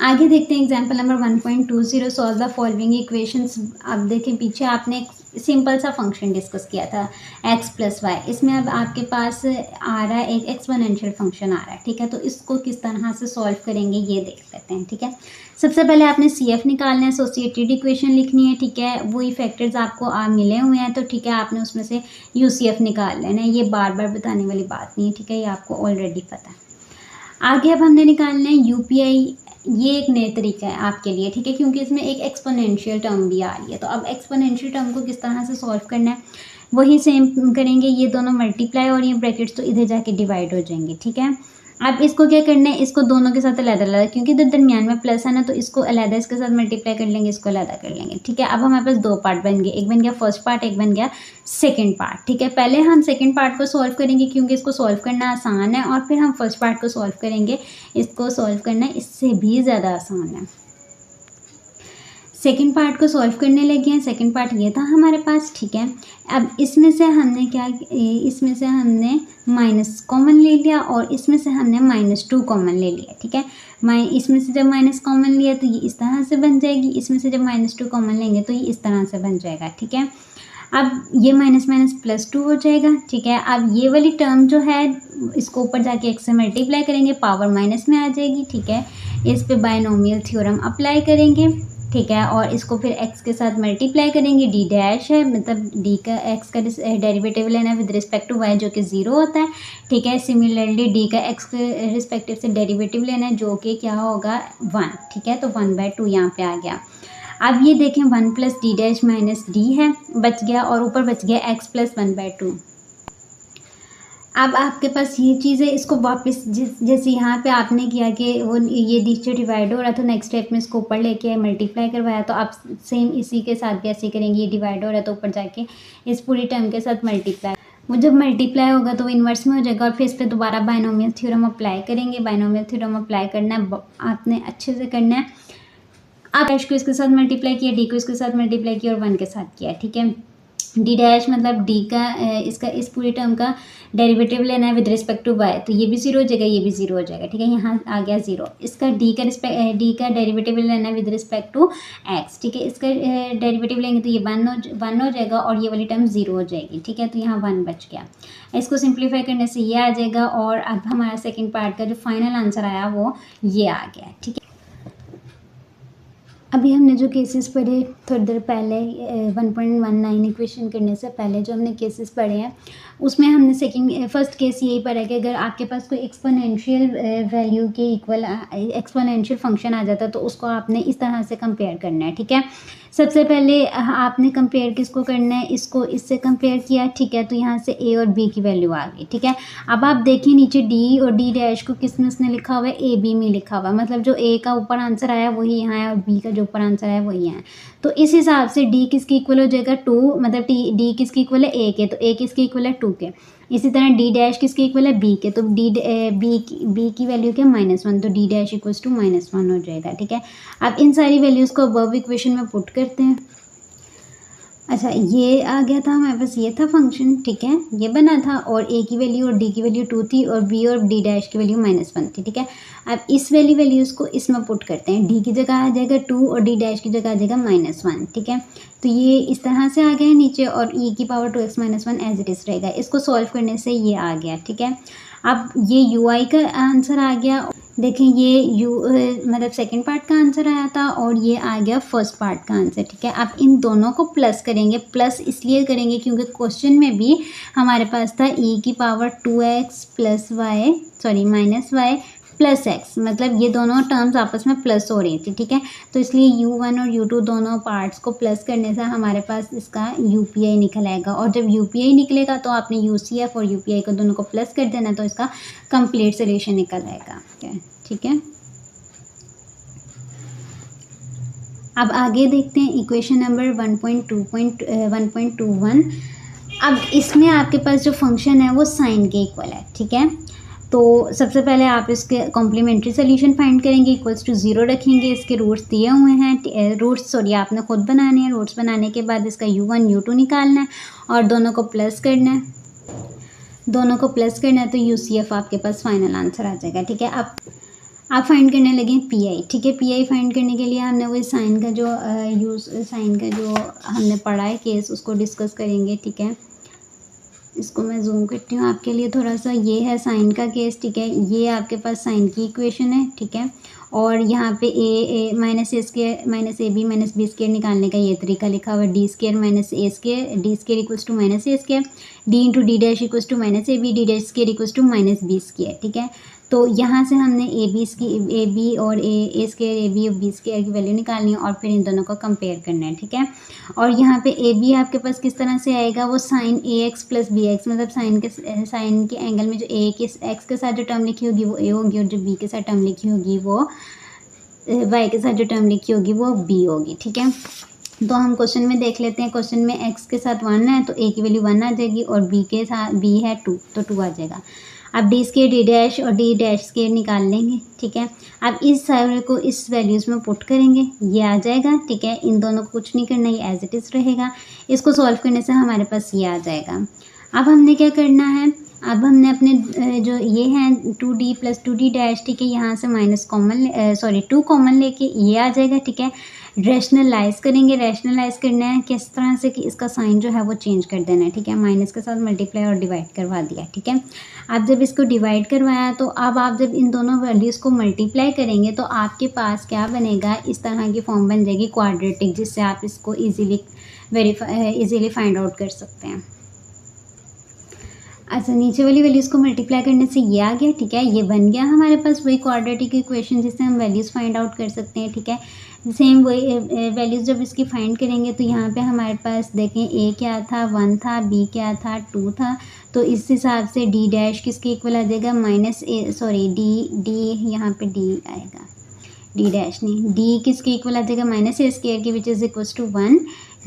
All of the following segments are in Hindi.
आगे देखते हैं example number 1.20 solve the following equations. अब देखें पीछे आपने एक सिंपल सा फंक्शन डिस्कस किया था x प्लस वाई। इसमें अब आपके पास आ रहा है एक एक्सपोनेंशियल फंक्शन आ रहा है, ठीक है। तो इसको किस तरह से सॉल्व करेंगे ये देख लेते हैं, ठीक है। सबसे पहले आपने CF निकालना है, एसोसिएटेड इक्वेशन लिखनी है, ठीक है। वही फैक्टर्स आपको मिले हुए हैं तो ठीक है, आपने उसमें से UCF निकाल लेना है। ये बार बार बताने वाली बात नहीं है, ठीक है, ये आपको ऑलरेडी पता है। आगे अब हमने निकालना है UPI। ये एक नया तरीका है आपके लिए, ठीक है, क्योंकि इसमें एक एक्सपोनेंशियल टर्म भी आ रही है। तो अब एक्सपोनेंशियल टर्म को किस तरह से सॉल्व करना है वही सेम करेंगे। ये दोनों मल्टीप्लाई और ये ब्रैकेट्स तो इधर जाके डिवाइड हो जाएंगे, ठीक है। अब इसको क्या करना है, इसको दोनों के साथ अलग अलग, क्योंकि इधर दरमियान में प्लस है ना, तो इसको अलग इसके साथ मल्टीप्लाई कर लेंगे, इसको अलग कर लेंगे, ठीक है। अब हमारे पास दो पार्ट बन गए, एक बन गया फर्स्ट पार्ट, एक बन गया सेकंड पार्ट, ठीक है। पहले हम सेकंड पार्ट को सॉल्व करेंगे क्योंकि इसको सॉल्व करना आसान है, और फिर हम फर्स्ट पार्ट को सॉल्व करेंगे। इसको सॉल्व करना इससे भी ज़्यादा आसान है। सेकंड पार्ट को सॉल्व करने लगे हैं। सेकंड पार्ट ये था हमारे पास, ठीक है। अब इसमें से हमने क्या, इसमें से हमने माइनस कॉमन ले लिया और इसमें से हमने -2 कॉमन ले लिया, ठीक है। इसमें से जब माइनस कॉमन लिया तो ये इस तरह से बन जाएगी, इसमें से जब -2 कॉमन लेंगे तो ये इस तरह से बन जाएगा, ठीक है। अब ये माइनस माइनस +2 हो जाएगा, ठीक है। अब ये वाली टर्म जो है इसको ऊपर जाके x से मल्टीप्लाई करेंगे, पावर माइनस में आ जाएगी, ठीक है। इस पे बायनोमियल थ्योरम अप्लाई करेंगे, ठीक है, और इसको फिर x के साथ मल्टीप्लाई करेंगे। d डैश है, मतलब d का x का डेरिवेटिव लेना है विद रिस्पेक्ट टू y जो कि 0 होता है, ठीक है। सिमिलरली d का x के रिस्पेक्टिव से डेरिवेटिव लेना है जो कि क्या होगा 1, ठीक है। तो 1/2 यहाँ पे आ गया। अब ये देखें 1 + d डैश माइनस d है, बच गया, और ऊपर बच गया x + 1/2। अब आपके पास ये चीज़ है, इसको वापस जैसे यहाँ पे आपने किया कि वो ये नीचे डिवाइड हो रहा था, नेक्स्ट स्टेप में इसको ऊपर लेके मल्टीप्लाई करवाया, तो आप सेम इसी के साथ भी ऐसे करेंगे। ये डिवाइड हो रहा है तो ऊपर जाके इस पूरी टर्म के साथ मल्टीप्लाई, वो जब मल्टीप्लाई होगा तो वो इन्वर्स में हो जाएगा, और फिर इस पर दोबारा बायनोमियल थ्योरम अप्लाई करेंगे। बायनोमियल थ्योरम अप्लाई करना है आपने अच्छे से करना है। आप डैश को इसके साथ मल्टीप्लाई किया, डी को इसके साथ मल्टीप्लाई किया और 1 के साथ किया, ठीक है। डी डैश मतलब डी का इसका इस पूरी टर्म का डेरिवेटिव लेना है विद रिस्पेक्ट टू वाई, तो ये भी 0 हो जाएगा, ये भी 0 हो जाएगा, ठीक है। यहाँ आ गया 0। इसका डी का डेरिवेटिव लेना है विद रिस्पेक्ट टू एक्स, ठीक है। इसका डेरिवेटिव लेंगे तो ये 1 हो जाएगा और ये वाली टर्म 0 हो जाएगी, ठीक है। तो यहाँ 1 बच गया। इसको सिंप्लीफाई करने से ये आ जाएगा, और अब हमारा सेकेंड पार्ट का जो फाइनल आंसर आया वो ये आ गया, ठीक है। अभी हमने जो केसेस पढ़े थोड़ी देर पहले 1.19 इक्वेशन करने से पहले जो हमने केसेस पढ़े हैं उसमें हमने फर्स्ट केस यही पढ़ा कि अगर आपके पास कोई एक्सपोनेंशियल वैल्यू के इक्वल एक्सपोनेंशियल फंक्शन आ जाता है तो उसको आपने इस तरह से कंपेयर करना है, ठीक है। सबसे पहले आपने कंपेयर किसको करना है, इसको इससे कंपेयर किया, ठीक है। तो यहाँ से a और b की वैल्यू आ गई, ठीक है। अब आप देखिए नीचे d और d डैश को किसने उसने लिखा हुआ है, a b में लिखा हुआ है, मतलब जो a का ऊपर आंसर आया वही यहाँ है और b का जो ऊपर आंसर आया वही है। तो इस हिसाब से d किसकी इक्वल हो जाएगा 2, मतलब d किसकी इक्वल है a के, तो a किसकी इक्वल है 2 के। इसी तरह d डैश किसके इक्वल है b के, तो b की वैल्यू क्या -1, तो d डैश इक्वल्स टू -1 हो जाएगा, ठीक है। अब इन सारी वैल्यूज़ को अबव इक्वेशन में पुट करते हैं। अच्छा, ये आ गया था हमारे पास, ये था फंक्शन, ठीक है, ये बना था, और a की वैल्यू और d की वैल्यू 2 थी और b और d डैश की वैल्यू -1 थी, ठीक है। अब इस वैल्यूज़ को इसमें पुट करते हैं। d की जगह आ जाएगा 2 और d डैश की जगह आ जाएगा -1, ठीक है। तो ये इस तरह से आ गया नीचे, और e की power 2x - 1 as it is रहेगा। इसको सॉल्व करने से ये आ गया, ठीक है। अब ये ui का आंसर आ गया। देखें ये मतलब सेकंड पार्ट का आंसर आया था और ये आ गया फर्स्ट पार्ट का आंसर, ठीक है। अब इन दोनों को प्लस करेंगे, प्लस इसलिए करेंगे क्योंकि क्वेश्चन में भी हमारे पास था e की power 2x + y -y + x, मतलब ये दोनों टर्म्स आपस में प्लस हो रही थी, ठीक है। तो इसलिए u1 और u2 दोनों पार्ट्स को प्लस करने से हमारे पास इसका UPI निकल आएगा, और जब UPI निकलेगा तो आपने UCF और UPI को दोनों को प्लस कर देना, तो इसका कंप्लीट सोल्यूशन निकल आएगा, ठीक है। अब आगे देखते हैं इक्वेशन नंबर 1.21। अब इसमें आपके पास जो फंक्शन है वो साइन के इक्वल है, ठीक है। तो सबसे पहले आप इसके कॉम्प्लीमेंट्री सोल्यूशन फाइंड करेंगे, इक्वल्स टू 0 रखेंगे। इसके रूट्स दिए हुए हैं, रूट्स आपने खुद बनाने हैं। रूट्स बनाने के बाद इसका u1 u2 निकालना है और दोनों को प्लस करना है, तो UCF आपके पास फाइनल आंसर आ जाएगा, ठीक है। आप फाइंड करने लगे पी आई, ठीक है। पी आई फाइंड करने के लिए हमने वो साइन का जो साइन का जो हमने पढ़ा है केस, उसको डिस्कस करेंगे, ठीक है। इसको मैं जूम करती हूँ आपके लिए थोड़ा सा। ये है साइन का केस, ठीक है। ये आपके पास साइन की इक्वेशन है, ठीक है। और यहाँ पे A minus A square minus A B minus B square निकालने का ये तरीका लिखा हुआ है। D square minus A square, D square equals to minus A square, D into D dash equals to minus A B, D dash square equals to minus B square, ठीक है। तो यहाँ से हमने ए बी और ए स्केयर ए बी और बी स्केयर की वैल्यू निकालनी है और फिर इन दोनों को कंपेयर करना है, ठीक है। और यहाँ पे ए बी आपके पास किस तरह से आएगा, वो साइन ए एक्स प्लस बी एक्स, मतलब साइन के एंगल में जो ए के एक्स के साथ जो टर्म लिखी होगी वो ए होगी, और जो बी के साथ टर्म लिखी होगी वो वाई के साथ जो टर्म लिखी होगी वो बी होगी, ठीक है। तो हम क्वेश्चन में देख लेते हैं। क्वेश्चन में एक्स के साथ 1 है तो ए की वैल्यू 1 आ जाएगी, और बी के साथ बी है 2 तो 2 आ जाएगा। अब डी स्केयर डी डैश और डी डैश स्केयर निकाल लेंगे, ठीक है। अब इस सारे को इस वैल्यूज़ में पुट करेंगे, ये आ जाएगा, ठीक है। इन दोनों को कुछ नहीं करना, ये एज इट इज़ रहेगा। इसको सॉल्व करने से हमारे पास ये आ जाएगा। अब हमने क्या करना है, अब हमने अपने जो ये हैं 2d प्लस 2d डैश, ठीक है, यहाँ से माइनस कॉमन 2 कॉमन लेके ये आ जाएगा, ठीक है। रैशनलाइज करेंगे। रैशनलाइज करना है किस तरह से कि इसका साइन जो है वो चेंज कर देना है, ठीक है। माइनस के साथ मल्टीप्लाई और डिवाइड करवा दिया, ठीक है। अब जब इसको डिवाइड करवाया तो अब आप जब इन दोनों वैल्यूज़ को मल्टीप्लाई करेंगे तो आपके पास क्या बनेगा, इस तरह की फॉर्म बन जाएगी क्वाड्रेटिक, जिससे आप इसको ईजिली फाइंड आउट कर सकते हैं। अच्छा, नीचे वाली वैल्यूज़ को मल्टीप्लाई करने से ये आ गया, ठीक है। ये बन गया हमारे पास वही क्वाड्रेटिक इक्वेशन जिससे हम वैल्यूज़ फाइंड आउट कर सकते हैं, ठीक है। सेम वही वैल्यूज़ जब इसकी फाइंड करेंगे तो यहाँ पे हमारे पास देखें ए क्या था 1 था, बी क्या था 2 था, तो इस हिसाब से डी डैश किसके इक्वल आ जाएगा, डी यहाँ पे डी आएगा, डी डैश नहीं, डी किसके इक्वल आ जाएगा, माइनस ए स्केयर के which is equals to 1।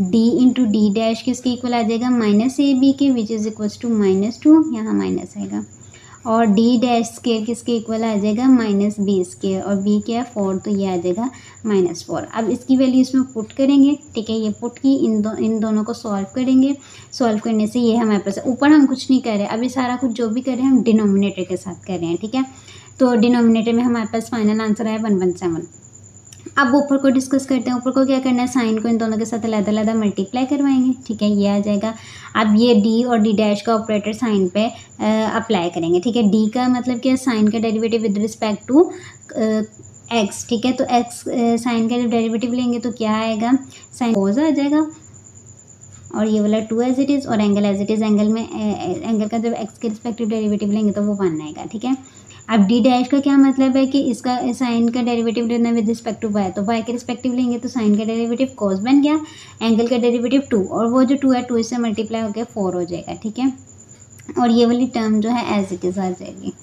D into D dash किसके इक्वल आ जाएगा, माइनस ए बी के विच इज़ इक्वल्स टू -2, यहाँ माइनस आएगा। और डी डैश स्केयर किसके इक्वल आ जाएगा, माइनस बी स्केयर, और बी क्या है 4, तो ये आ जाएगा -4। अब इसकी वैल्यू इसमें पुट करेंगे, ठीक है। ये पुट की इन दोनों को सॉल्व करेंगे। सॉल्व करने से ये हमारे पास ऊपर हम कुछ नहीं कर रहे, अभी सारा कुछ जो भी कर रहे हैं हम डिनोमिनेटर के साथ कर रहे हैं, ठीक है। तो डिनोमिनेटर में हमारे पास फाइनल आंसर है 117। अब ऊपर को डिस्कस करते हैं। ऊपर को क्या करना है, साइन को इन दोनों के साथ अलग-अलग मल्टीप्लाई करवाएंगे, ठीक है, ये आ जाएगा। अब ये डी और डी डैश का ऑपरेटर साइन पे अप्लाई करेंगे, ठीक है। डी का मतलब क्या है, साइन का derivative with respect to X, ठीक है। तो एक्स साइन का जब डेरिवेटिव लेंगे तो क्या आएगा, साइन कोस आ जाएगा, और ये वाला 2 एज इट इज़, और angle as it is. Angle का जब एक्स के रिस्पेक्टिव डेरिवेटिव लेंगे तो वो 1 आएगा, ठीक है। अब डी डैश का क्या मतलब है कि इसका साइन का डेरिवेटिव लेना विद रिस्पेक्ट टू वाई, तो वाई के रिस्पेक्टिव लेंगे तो साइन का डेरिवेटिव कॉस बन गया, एंगल का डेरिवेटिव 2, और वो जो 2 है 2 इससे मल्टीप्लाई होकर 4 हो जाएगा, ठीक है। और ये वाली टर्म जो है एज इट इज़ आ जाएगी,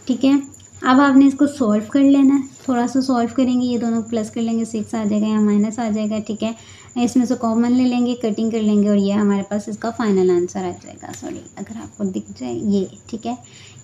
ठीक है। अब आपने इसको सॉल्व कर लेना है, थोड़ा सा सॉल्व करेंगे, ये दोनों प्लस कर लेंगे 6 आ जाएगा, या माइनस आ जाएगा, ठीक है। इसमें से कॉमन ले लेंगे, कटिंग कर लेंगे, और ये हमारे पास इसका फाइनल आंसर आ जाएगा। सॉरी, अगर आपको दिख जाए ये, ठीक है।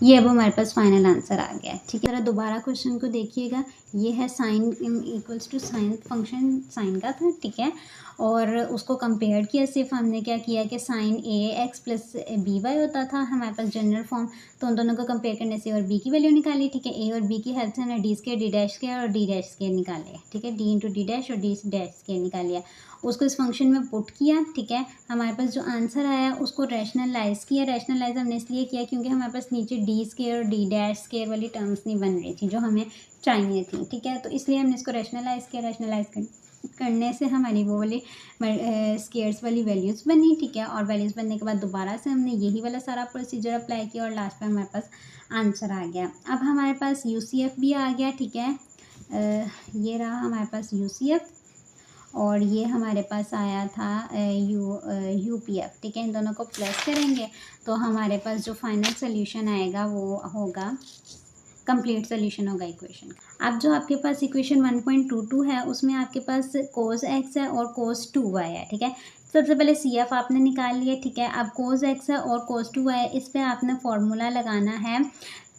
ये अब हमारे पास फाइनल आंसर आ गया, ठीक है। जरा दोबारा क्वेश्चन को देखिएगा। ये है sine equals to sine, function sine का था, ठीक है। और उसको कंपेयर किया, सिर्फ हमने क्या किया कि साइन ए एक्स प्लस बी वाई होता था हमारे पास जनरल फॉर्म, तो उन दोनों को कंपेयर करने से और बी की वैल्यू निकाली, ठीक है। ए और बी की हेल्प से हमने D square D dash square और डी डैश स्केयर निकाले, ठीक है। डी इंटू डी डैश और डी डैश स्केयर निकाल लिया, उसको इस फंक्शन में पुट किया, ठीक है। हमारे पास जो आंसर आया उसको रैशनलाइज किया। रैशनलाइज हमने इसलिए किया क्योंकि हमारे पास नीचे डी स्केयर और डी डैश स्केयर वाली टर्म्स नहीं बन रही थी जो हमें चाहिए थी, ठीक है। तो इसलिए हमने इसको रैशनलाइज किया। रैशनलाइज करने से हमारी वो वाली स्केयर्स वाली वैल्यूज़ बनी, ठीक है। और वैल्यूज़ बनने के बाद दोबारा से हमने यही वाला सारा प्रोसीजर अप्लाई किया, और लास्ट में हमारे पास आंसर आ गया। अब हमारे पास UCF भी आ गया, ठीक है। ये रहा हमारे पास UCF, और ये हमारे पास आया था UPF, ठीक है। इन दोनों को प्लस करेंगे तो हमारे पास जो फाइनल सोल्यूशन आएगा वो होगा, कंप्लीट सोल्यूशन होगा इक्वेशन का। अब जो आपके पास इक्वेशन 1.22 है उसमें आपके पास कोस एक्स है और कोस 2y है, ठीक है। सबसे पहले CF आपने निकाल लिया, ठीक है। अब कोस एक्स है और कोस 2y है, इस पे आपने फार्मूला लगाना है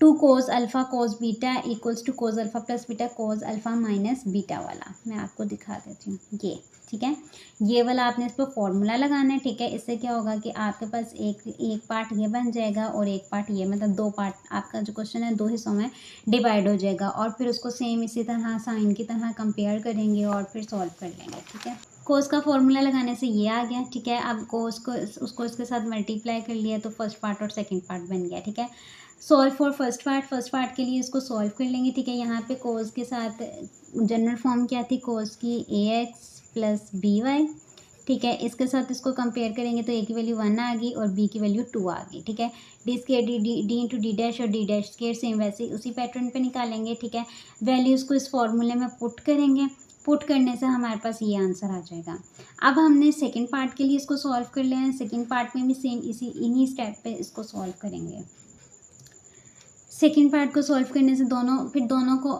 two cos alpha cos beta equals to cos alpha plus beta cos alpha minus beta वाला मैं आपको दिखा देती हूँ ये, ठीक है। ये वाला आपने इस पर फॉर्मूला लगाना है, ठीक है। इससे क्या होगा कि आपके पास एक पार्ट ये बन जाएगा और एक पार्ट ये, मतलब दो पार्ट आपका जो क्वेश्चन है दो हिस्सों में डिवाइड हो जाएगा, और फिर उसको सेम इसी तरह साइन की तरह कंपेयर करेंगे और फिर सॉल्व कर लेंगे, ठीक है। कोस का फॉर्मूला लगाने से ये आ गया, ठीक है। अब कोस को उसको इसके साथ मल्टीप्लाई कर लिया तो फर्स्ट पार्ट और सेकंड पार्ट बन गया, ठीक है। सॉल्व फॉर फर्स्ट पार्ट के लिए इसको सॉल्व कर लेंगे, ठीक है। यहाँ पे कोस के साथ जनरल फॉर्म क्या थी, कोस की ax प्लस बी वाई, ठीक है। इसके साथ इसको कंपेयर करेंगे तो a की वैल्यू 1 आ गई और b की वैल्यू 2 आ गई, ठीक है। D square D into D dash और डी डैश स्केयर सेम वैसे ही उसी पैटर्न पे निकालेंगे, ठीक है। वैल्यूज़ को इस फॉर्मूले में पुट करेंगे, पुट करने से हमारे पास ये आंसर आ जाएगा। अब हमने सेकंड पार्ट के लिए इसको सॉल्व कर लिया है, सेकंड पार्ट में भी सेम इन्हीं स्टेप पे इसको सॉल्व करेंगे। सेकंड पार्ट को सॉल्व करने से दोनों को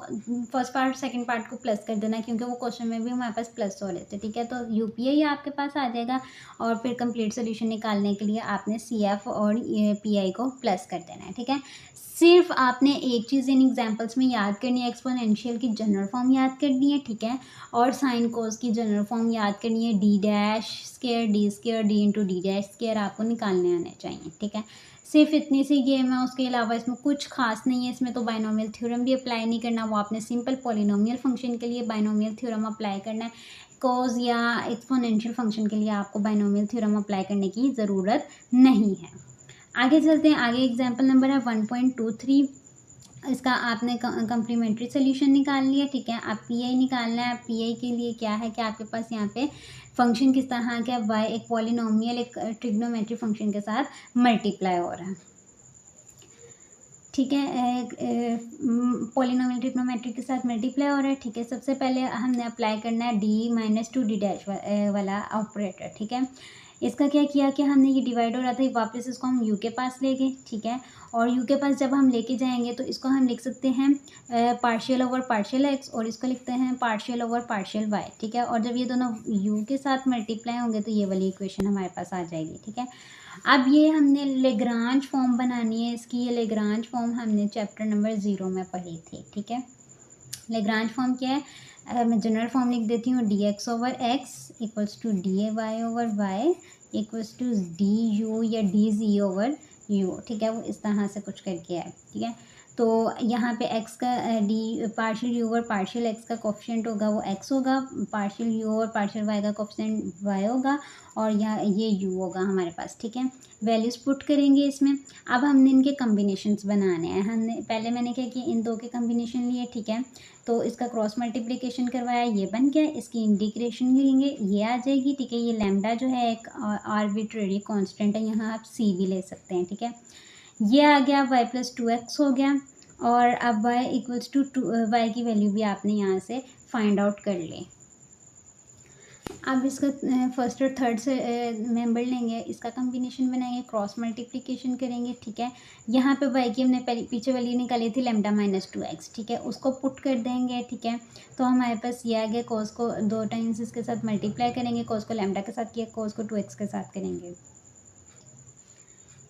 फर्स्ट पार्ट सेकंड पार्ट को प्लस कर देना, क्योंकि वो क्वेश्चन में भी हमारे पास प्लस हो रहे थे, ठीक है। तो यूपीआई आपके पास आ जाएगा और फिर कंप्लीट सोल्यूशन निकालने के लिए आपने सीएफ और पीआई को प्लस कर देना है, ठीक है। सिर्फ आपने एक चीज़ इन एग्जांपल्स में याद करनी है, एक्सपोनेंशियल की जनरल फॉर्म याद करनी है, ठीक है। और साइन कोस की जनरल फॉर्म याद करनी है, D dash square D into D dash square आपको निकालने आने चाहिए, ठीक है। सिर्फ इतनी सी गेम है, उसके अलावा इसमें कुछ खास नहीं है। इसमें तो बाइनोमियल थ्योरम भी अप्लाई नहीं करना, वो आपने सिंपल पॉलिनोमियल फंक्शन के लिए बाइनोमियल थ्योरम अप्लाई करना है। कोस या एक्सपोनेंशियल फंक्शन के लिए आपको बाइनोमियल थ्योरम अप्लाई करने की ज़रूरत नहीं है। आगे चलते हैं, आगे एग्जाम्पल नंबर है 1.23। इसका आपने कम्प्लीमेंट्री सोल्यूशन निकाल लिया, ठीक है। आप पीआई निकालना है। पीआई के लिए क्या है कि आपके पास यहाँ पे फंक्शन किस तरह का वाई एक पॉलिनोमियल एक ट्रिग्नोमेट्री फंक्शन के साथ मल्टीप्लाई हो रहा है, ठीक है। पॉलिनोमियल ट्रिग्नोमेट्री के साथ मल्टीप्लाई हो रहा है, ठीक है। सबसे पहले हमने अप्लाई करना है D minus two D dash वाला ऑपरेटर, ठीक है। इसका क्या किया कि हमने ये डिवाइड हो रहा था, वापस इसको हम यू के पास ले गए, ठीक है। और यू के पास जब हम लेके जाएंगे तो इसको हम लिख सकते हैं पार्शियल ओवर पार्शियल एक्स, और इसको लिखते हैं पार्शियल ओवर पार्शियल वाई, ठीक है। और जब ये दोनों यू के साथ मल्टीप्लाई होंगे तो ये वाली इक्वेशन हमारे पास आ जाएगी, ठीक है। अब ये हमने लेग्रांज फॉर्म बनानी है इसकी। ये लेग्रांज फॉर्म हमने चैप्टर नंबर 0 में पढ़ी थी, ठीक है। लेग्रांज फॉर्म क्या है, मैं जनरल फॉर्म लिख देती हूँ, D X over X equals to D A Y over Y equals to D U या डी जी ओवर यू, ठीक है। वो इस तरह से कुछ करके है, ठीक है। तो यहाँ पे x का डी पार्शियल यू और पार्शियल x का कोफिशिएंट होगा वो x होगा, पार्शियल यू और पार्शियल y का कोफिशिएंट y होगा, और यहाँ ये u होगा हमारे पास, ठीक है। वैल्यूज़ पुट करेंगे इसमें। अब हमने इनके कम्बिनेशंस बनाने हैं। हमने पहले मैंने क्या किया, इन दो के कम्बिनेशन लिए, ठीक है। तो इसका क्रॉस मल्टीप्लिकेशन करवाया, ये बन गया। इसकी इंटीग्रेशन लेंगे, ये आ जाएगी, ठीक है। ये लैम्डा जो है एक आर्बिट्रेरी कांस्टेंट है, यहाँ आप c भी ले सकते हैं, ठीक है। ये आ गया y प्लस 2x हो गया, और अब y इक्वल्स टू y की वैल्यू भी आपने यहाँ से फाइंड आउट कर ली। अब इसका फर्स्ट और थर्ड से मेंबर लेंगे, इसका कम्बिनेशन बनाएंगे, क्रॉस मल्टीप्लिकेशन करेंगे, ठीक है। यहाँ पे y की हमने पीछे वाली निकाली थी लैम्डा माइनस 2x, ठीक है। उसको पुट कर देंगे, ठीक है। तो हमारे पास ये आ गया, कोस को 2 टाइम्स इसके साथ मल्टीप्लाई करेंगे, कोस को लैम्डा के साथ किया, कोस को 2x के साथ करेंगे,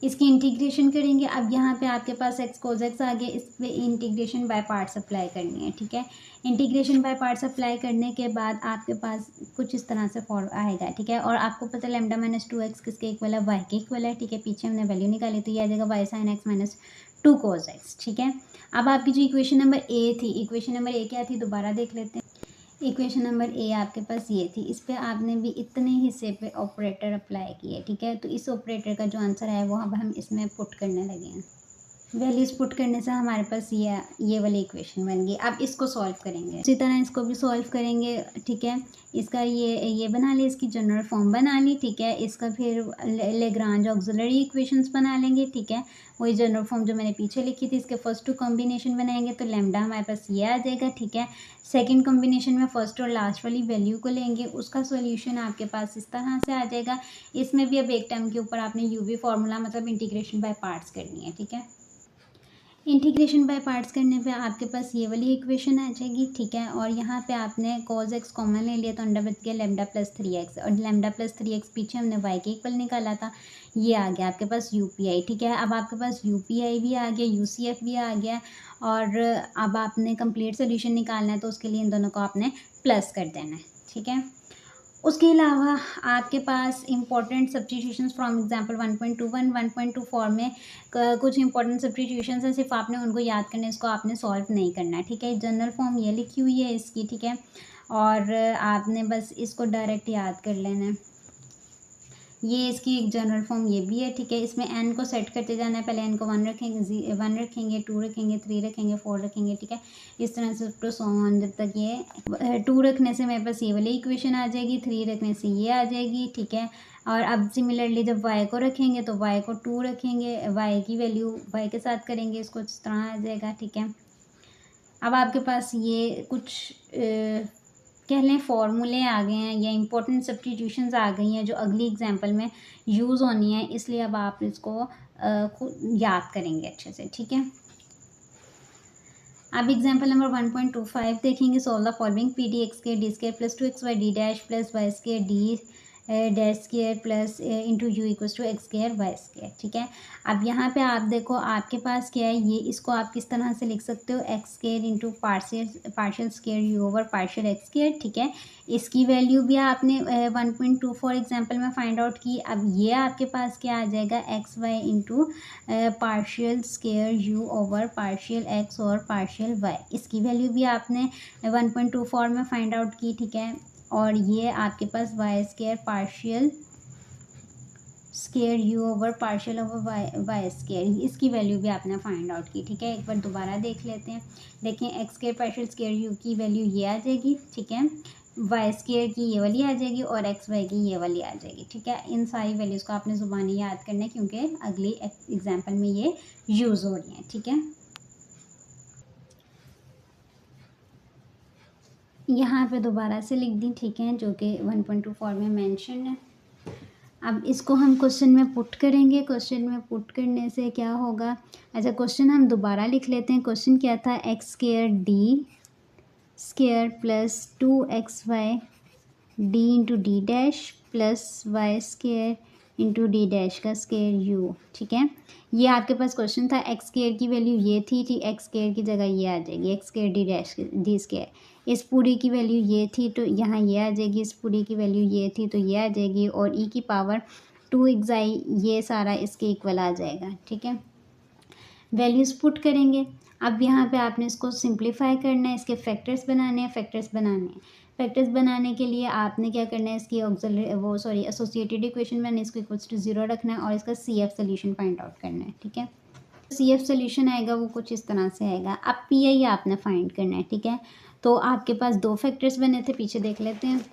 इसकी इंटीग्रेशन करेंगे। अब यहाँ पे आपके पास एक्स कोस एक्स आ गया, इस पर इंटीग्रेशन बाय पार्ट्स अप्लाई करनी है, ठीक है। इंटीग्रेशन बाय पार्ट्स अप्लाई करने के बाद आपके पास कुछ इस तरह से फॉर्म आएगा, ठीक है। और आपको पता है लैम्डा माइनस 2x किसके इक्वल है, वाई के इक्वल है, ठीक है। पीछे हमने वैल्यू निकाली तो ये आ जाएगा Y sine X minus 2 cos X, ठीक है। अब आपकी जो इक्वेशन नंबर ए थी, इक्वेशन नंबर ए क्या थी दोबारा देख लेते हैं। इक्वेशन नंबर ए आपके पास ये थी, इस पे आपने भी इतने हिस्से पे ऑपरेटर अप्लाई किए, ठीक है। तो इस ऑपरेटर का जो आंसर है वो अब हम इसमें पुट करने लगे हैं। वैल्यूज़ पुट करने से हमारे पास ये वाली इक्वेशन बन गई। अब इसको सॉल्व करेंगे, इसी तरह इसको भी सॉल्व करेंगे, ठीक है। इसका ये बना ली, इसकी जनरल फॉर्म बना ली, ठीक है। इसका फिर लेग्रांज ऑक्सिलरी इक्वेशंस बना लेंगे, ठीक है। वही जनरल फॉर्म जो मैंने पीछे लिखी थी, इसके फर्स्ट 2 कॉम्बिनेशन बनाएंगे तो लैम्डा हमारे पास ये आ जाएगा, ठीक है। सेकंड कॉम्बिनेशन में फर्स्ट और लास्ट वाली वैल्यू को लेंगे, उसका सॉल्यूशन आपके पास इस तरह से आ जाएगा। इसमें भी अब एक टर्म के ऊपर आपने यूवी फार्मूला मतलब इंटीग्रेशन बाय पार्ट्स करनी है, ठीक है। इंटीग्रेशन बाय पार्ट्स करने पे आपके पास ये वाली इक्वेशन आ जाएगी, ठीक है। और यहाँ पे आपने cos x कॉमन ले लिया तो अंडर बच गया लैम्डा प्लस 3x, और लैम्डा प्लस 3x पीछे हमने y के इक्वल निकाला था, ये आ गया आपके पास UPI, ठीक है। अब आपके पास UPI भी आ गया, UCF भी आ गया, और अब आपने कंप्लीट सोल्यूशन निकालना है तो उसके लिए इन दोनों को आपने प्लस कर देना है, ठीक है। उसके अलावा आपके पास इंपॉर्टेंट सब्स्टिट्यूशंस फ्रॉम एग्जांपल 1.21 1.24 में कुछ इंपॉर्टेंट सब्स्टिट्यूशंस हैं, सिर्फ आपने उनको याद करना है, इसको आपने सॉल्व नहीं करना है, ठीक है। जनरल फॉर्म ये लिखी हुई है इसकी, ठीक है, और आपने बस इसको डायरेक्ट याद कर लेना है। ये इसकी एक जनरल फॉर्म ये भी है, ठीक है। इसमें n को सेट करते जाना है, पहले n को 1 रखेंगे, 1 रखेंगे, 2 रखेंगे, 3 रखेंगे, 4 रखेंगे, ठीक है। इस तरह से टू सो ऑन जब तक ये 2 रखने से मेरे पास ये वाली इक्वेशन आ जाएगी, 3 रखने से ये आ जाएगी, ठीक है। और अब सिमिलरली जब y को रखेंगे तो y को 2 रखेंगे, y की वैल्यू y के साथ करेंगे, इसको इस तरह आ जाएगा, ठीक है। अब आपके पास ये कुछ कह लें फॉर्मूले आ गए हैं या इंपॉर्टेंट सब्स्टिट्यूशंस आ गई हैं जो अगली एग्जांपल में यूज़ होनी है, इसलिए अब आप इसको खुद याद करेंगे अच्छे से, ठीक है। अब एग्जांपल नंबर 1.25 देखेंगे। Solve the following P D X square D square plus 2xy D dash plus Y square D dash square plus into U equals to X square Y square, ठीक है। अब यहाँ पे आप देखो आपके पास क्या है, ये इसको आप किस तरह से लिख सकते हो, x square into partial square U over partial x square, ठीक है। इसकी वैल्यू भी आपने 1.24 एग्जाम्पल में फाइंड आउट की। अब ये आपके पास क्या आ जाएगा, X Y into partial square U over partial X और पार्शियल वाई, इसकी वैल्यू भी आपने 1.24 में फाइंड आउट की, ठीक है। और ये आपके पास Y square partial square U over partial over Y square, इसकी वैल्यू भी आपने फाइंड आउट की, ठीक है। एक बार दोबारा देख लेते हैं। देखें x square partial square you की वैल्यू ये आ जाएगी, ठीक है। वाई स्क्वायर की ये वाली आ जाएगी और एक्स वाई की ये वाली आ जाएगी, ठीक है। इन सारी वैल्यूज़ को आपने ज़ुबानी याद करना है क्योंकि अगली एग्जाम्पल में ये यूज़ हो रही हैं, ठीक है। यहाँ पे दोबारा से लिख दी, ठीक है, जो कि 1.24 में मेंशन है। अब इसको हम क्वेश्चन में पुट करेंगे। क्वेश्चन में पुट करने से क्या होगा, अच्छा क्वेश्चन हम दोबारा लिख लेते हैं। क्वेश्चन क्या था, X square D square plus 2xy D into D dash plus Y square into D dash का स्क्वायर यू, ठीक है। ये आपके पास क्वेश्चन था। एक्स स्क्वायर की वैल्यू ये थी, ठीक, एक्स स्क्वायर की जगह ये आ जाएगी, x square D dash D square. इस पूरी की वैल्यू ये थी तो यहाँ ये आ जाएगी, इस पूरी की वैल्यू ये थी तो ये आ जाएगी, और ई की पावर 2xi ये सारा इसके इक्वल आ जाएगा, ठीक है। वैल्यूज़ पुट करेंगे। अब यहाँ पे आपने इसको सिंप्लीफाई करना है, इसके फैक्टर्स बनाने हैं, फैक्टर्स बनाने के लिए आपने क्या करना है, इसकी एसोसिएटेड इक्वेशन में इसको इक्वल्स टू 0 रखना है और इसका CF सोल्यूशन फाइंड आउट करना है, ठीक है। CF सोल्यूशन आएगा वो कुछ इस तरह से आएगा। अब PI आपने फाइंड करना है, ठीक है। तो आपके पास 2 फैक्टर्स बने थे, पीछे देख लेते हैं।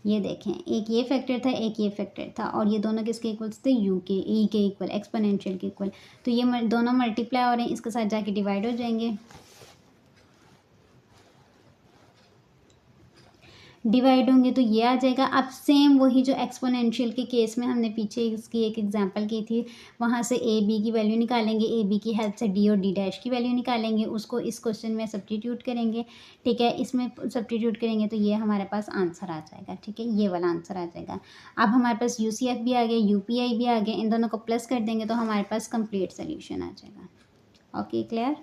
ये देखें, एक ये फैक्टर था, एक ये फैक्टर था, और ये दोनों किसके इक्वल्स थे, यू के, ई के इक्वल, एक्सपोनेंशियल के इक्वल। तो ये दोनों मल्टीप्लाई हो रहे हैं, इसके साथ जाके डिवाइड हो जाएंगे। डिवाइड होंगे तो ये आ जाएगा। अब सेम वही जो एक्सपोनेंशियल के केस में हमने पीछे इसकी एक एग्जांपल की थी, वहाँ से ए बी की वैल्यू निकालेंगे, ए बी की हेल्प से डी और डी डैश की वैल्यू निकालेंगे, उसको इस क्वेश्चन में सब्स्टिट्यूट करेंगे, ठीक है। इसमें सब्स्टिट्यूट करेंगे तो ये हमारे पास आंसर आ जाएगा, ठीक है, ये वाला आंसर आ जाएगा। अब हमारे पास UCF भी आ गया, UPI भी आ गया, इन दोनों को प्लस कर देंगे तो हमारे पास कंप्लीट सोल्यूशन आ जाएगा। Okay, clear.